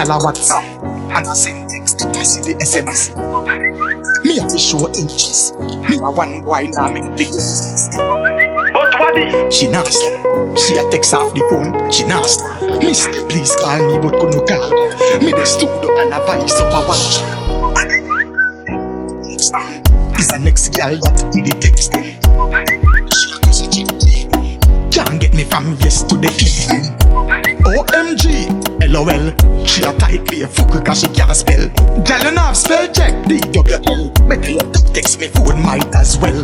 gal a WhatsApp and I send text. I see the SMS. Me have to show interest. Me a one boy now make the business. But what if she nasty? She a text off the phone. She nasty. Mister, please call me, but couldn't call. Me the studio and a voice up a watch. Is the next girl that did the text. She a cause a check. Can't get me from yes to the evening. OMG, LOL. She a type play fuck cause she can't spell. Girl you know spell check DWL. Better you text me phone might as well.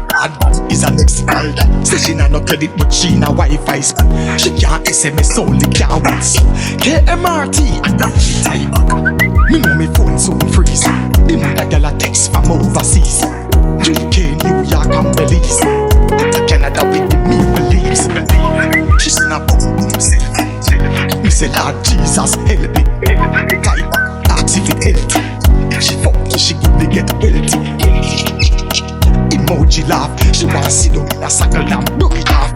Bad is a next girl that say she nah no credit but she nah Wi-Fi spam. She can't SMS only can't WhatsApp. KMRT and that she type back. Me know me phone soon freeze. The mother girl a text from overseas. UK, New York and Belize. Canada with the Maple Leafs. She said a boom selfie. Me say Lord Jesus help me. Type back, ask if it healthy. She fuck me, she give me get wealthy. Emoji laugh, she wanna sit down in a circle and knock it off.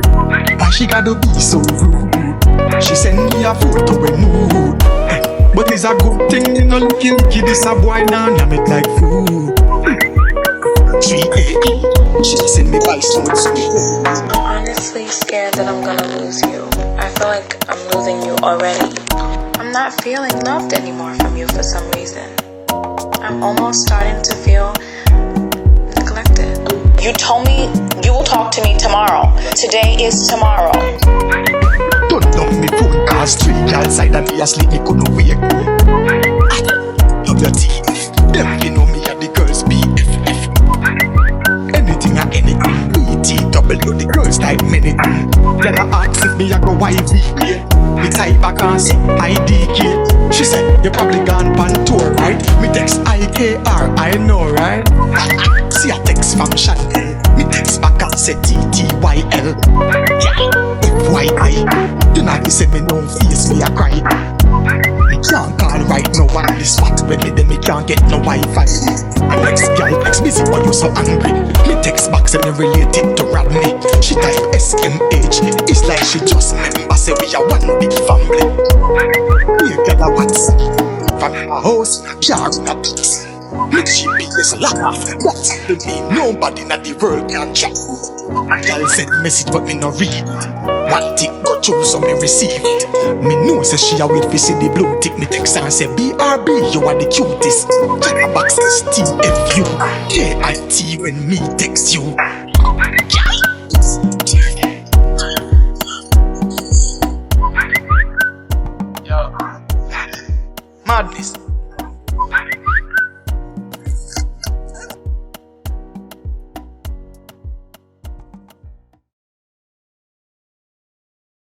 Why she gotta be so rude? She send me a photo with mood. But it's a good thing, you know, looking this a boy now, yam it like food. 3 a.m. She send me by notes. I'm honestly scared that I'm gonna lose you. I feel like I'm losing you already. I'm not feeling loved anymore from you for some reason. I'm almost starting to feel neglected. You told me you will talk to me tomorrow. Today is tomorrow. Don't dump me phone cause 3 girls side and me asleep me couldn't wake. WTF, them you know me and the girls BFF. Anything and anything, BTW the girls type many. Then I ask if me a go YVK. Me type back and say IDK. She said you probably gone pan tour, right? Me text IKR, I know, right? See a text from Chanel. Me text back and say TTYL. FYI. You know he said me no face me a cry. Me can't call right now on the spot. When me then me can't get no Wi-Fi. And next girl text me see why you so angry. Me text back say me related to Rodney. She type SMH. It's like she just remember say we are one big family. We get a WhatsApp from her house. Jar in a piece. Make she be a lot of WhatsApp to me. Nobody in the world can chat. Girl send message but me no read it. One tick go through so me receive it. Me know say she a wait for see the blue tick. Me text and say BRB you are the cutest. Check box is TFU KIT when me text you. Yo, madness.